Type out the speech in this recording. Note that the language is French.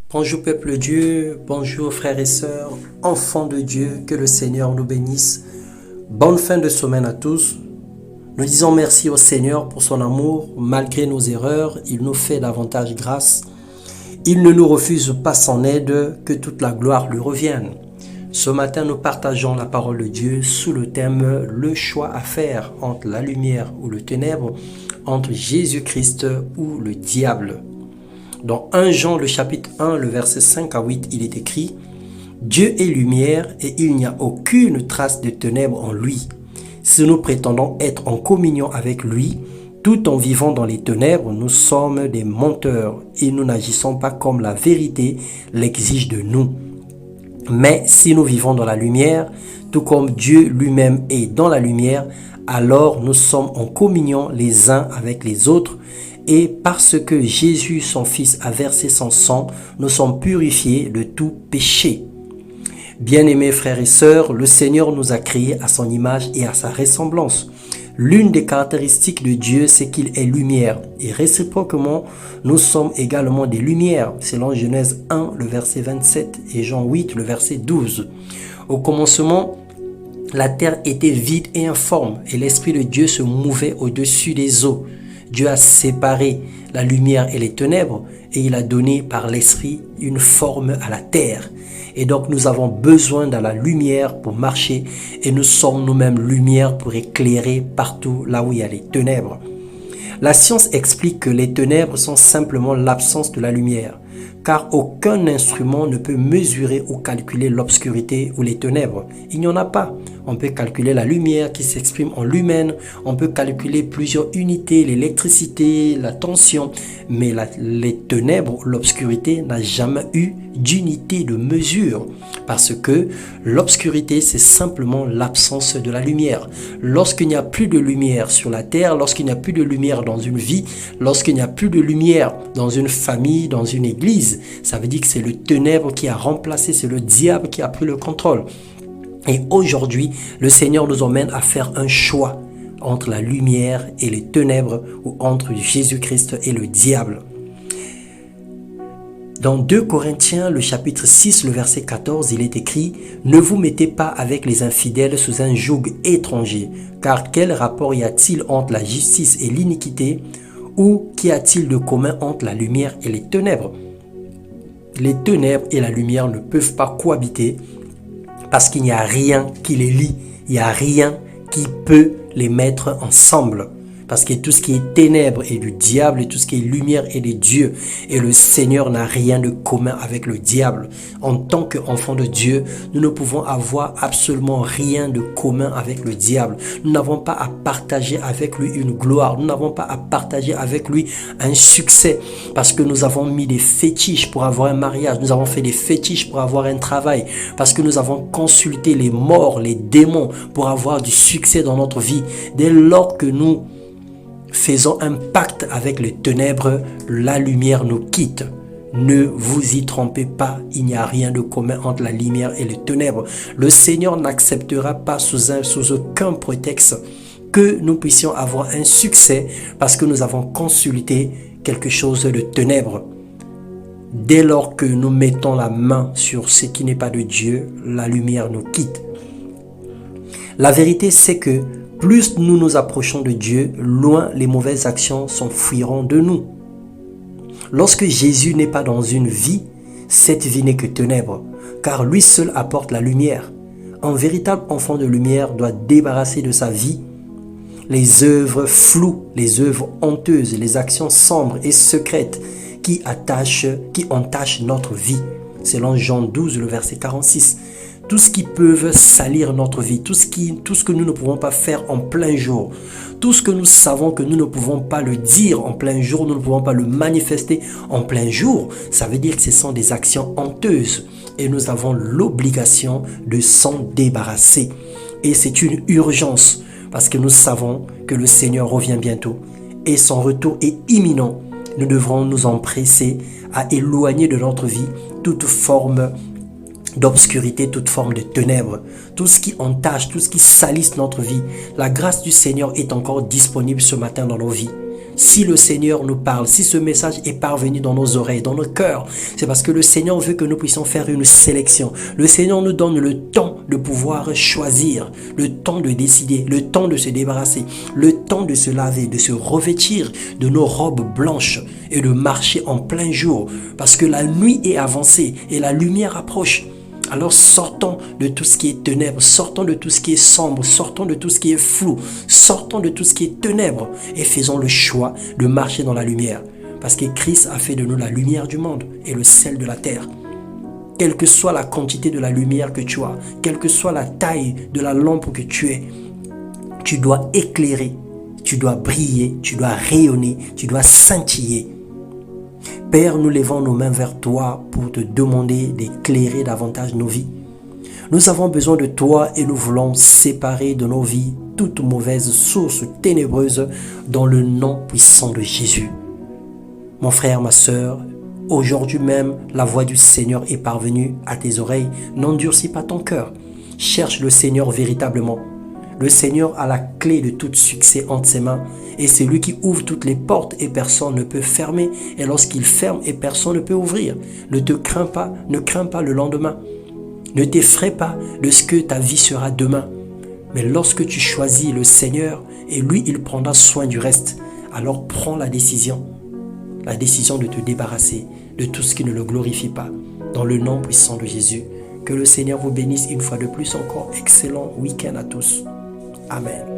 Bonjour peuple de Dieu, bonjour frères et sœurs, enfants de Dieu, que le Seigneur nous bénisse. Bonne fin de semaine à tous. Nous disons merci au Seigneur pour son amour. Malgré nos erreurs, il nous fait davantage grâce. Il ne nous refuse pas son aide, que toute la gloire lui revienne. Ce matin, nous partageons la parole de Dieu sous le thème « Le choix à faire entre la lumière ou le ténèbre, entre Jésus-Christ ou le diable ». Dans 1 Jean, le chapitre 1, le verset 5 à 8, il est écrit « Dieu est lumière et il n'y a aucune trace de ténèbres en lui. Si nous prétendons être en communion avec lui, tout en vivant dans les ténèbres, nous sommes des menteurs et nous n'agissons pas comme la vérité l'exige de nous. Mais si nous vivons dans la lumière, tout comme Dieu lui-même est dans la lumière, alors nous sommes en communion les uns avec les autres. Et parce que Jésus, son Fils, a versé son sang, nous sommes purifiés de tout péché. Bien-aimés frères et sœurs, le Seigneur nous a créés à son image et à sa ressemblance. L'une des caractéristiques de Dieu, c'est qu'il est lumière. Et réciproquement, nous sommes également des lumières, selon Genèse 1, le verset 27 et Jean 8, le verset 12. Au commencement, la terre était vide et informe et l'Esprit de Dieu se mouvait au-dessus des eaux. Dieu a séparé la lumière et les ténèbres et il a donné par l'Esprit une forme à la terre. Et donc nous avons besoin de la lumière pour marcher et nous sommes nous-mêmes lumière pour éclairer partout là où il y a les ténèbres. La science explique que les ténèbres sont simplement l'absence de la lumière, car aucun instrument ne peut mesurer ou calculer l'obscurité ou les ténèbres. Il n'y en a pas. On peut calculer la lumière qui s'exprime en lumen, on peut calculer plusieurs unités, l'électricité, la tension, mais les ténèbres, l'obscurité n'a jamais eu d'unité de mesure, parce que l'obscurité, c'est simplement l'absence de la lumière. Lorsqu'il n'y a plus de lumière sur la terre, lorsqu'il n'y a plus de lumière dans une vie, lorsqu'il n'y a plus de lumière dans une famille, dans une église, ça veut dire que c'est le ténèbre qui a remplacé, c'est le diable qui a pris le contrôle. Et aujourd'hui, le Seigneur nous emmène à faire un choix entre la lumière et les ténèbres ou entre Jésus-Christ et le diable. Dans 2 Corinthiens, le chapitre 6, le verset 14, il est écrit « Ne vous mettez pas avec les infidèles sous un joug étranger, car quel rapport y a-t-il entre la justice et l'iniquité, ou qu'y a-t-il de commun entre la lumière et les ténèbres ?» Les ténèbres et la lumière ne peuvent pas cohabiter, parce qu'il n'y a rien qui les lie, il n'y a rien qui peut les mettre ensemble. Parce que tout ce qui est ténèbres est du diable et tout ce qui est lumière est de Dieu. Et le Seigneur n'a rien de commun avec le diable. En tant qu'enfants de Dieu, nous ne pouvons avoir absolument rien de commun avec le diable. Nous n'avons pas à partager avec lui une gloire. Nous n'avons pas à partager avec lui un succès. Parce que nous avons mis des fétiches pour avoir un mariage. Nous avons fait des fétiches pour avoir un travail. Parce que nous avons consulté les morts, les démons pour avoir du succès dans notre vie. Dès lors que nous faisons un pacte avec les ténèbres, la lumière nous quitte. Ne vous y trompez pas, il n'y a rien de commun entre la lumière et les ténèbres. Le Seigneur n'acceptera pas sous aucun prétexte que nous puissions avoir un succès parce que nous avons consulté quelque chose de ténèbres. Dès lors que nous mettons la main sur ce qui n'est pas de Dieu, la lumière nous quitte. La vérité, c'est que plus nous nous approchons de Dieu, loin les mauvaises actions s'enfuiront de nous. Lorsque Jésus n'est pas dans une vie, cette vie n'est que ténèbres, car lui seul apporte la lumière. Un véritable enfant de lumière doit débarrasser de sa vie les œuvres floues, les œuvres honteuses, les actions sombres et secrètes qui entachent notre vie. Selon Jean 12, le verset 46. Tout ce qui peut salir notre vie, tout ce que nous ne pouvons pas faire en plein jour, tout ce que nous savons que nous ne pouvons pas le dire en plein jour, nous ne pouvons pas le manifester en plein jour, ça veut dire que ce sont des actions honteuses et nous avons l'obligation de s'en débarrasser. Et c'est une urgence parce que nous savons que le Seigneur revient bientôt et son retour est imminent. Nous devrons nous empresser à éloigner de notre vie toute forme d'obscurité, toute forme de ténèbres, tout ce qui entache, tout ce qui salisse notre vie. La grâce du Seigneur est encore disponible ce matin dans nos vies. Si le Seigneur nous parle, si ce message est parvenu dans nos oreilles, dans nos cœurs, c'est parce que le Seigneur veut que nous puissions faire une sélection. Le Seigneur nous donne le temps de pouvoir choisir, le temps de décider, le temps de se débarrasser, le temps de se laver, de se revêtir de nos robes blanches et de marcher en plein jour. Parce que la nuit est avancée et la lumière approche. Alors sortons de tout ce qui est ténèbres, sortons de tout ce qui est sombre, sortons de tout ce qui est flou, sortons de tout ce qui est ténèbres et faisons le choix de marcher dans la lumière. Parce que Christ a fait de nous la lumière du monde et le sel de la terre. Quelle que soit la quantité de la lumière que tu as, quelle que soit la taille de la lampe que tu es, tu dois éclairer, tu dois briller, tu dois rayonner, tu dois scintiller. Père, nous levons nos mains vers toi pour te demander d'éclairer davantage nos vies. Nous avons besoin de toi et nous voulons séparer de nos vies toute mauvaise source ténébreuse dans le nom puissant de Jésus. Mon frère, ma sœur, aujourd'hui même, la voix du Seigneur est parvenue à tes oreilles. N'endurcis pas ton cœur. Cherche le Seigneur véritablement. Le Seigneur a la clé de tout succès entre ses mains et c'est lui qui ouvre toutes les portes et personne ne peut fermer. Et lorsqu'il ferme et personne ne peut ouvrir, ne te crains pas, ne crains pas le lendemain. Ne t'effraie pas de ce que ta vie sera demain. Mais lorsque tu choisis le Seigneur et lui, il prendra soin du reste, alors prends la décision de te débarrasser de tout ce qui ne le glorifie pas. Dans le nom puissant de Jésus, que le Seigneur vous bénisse une fois de plus encore. Excellent week-end à tous. Amen.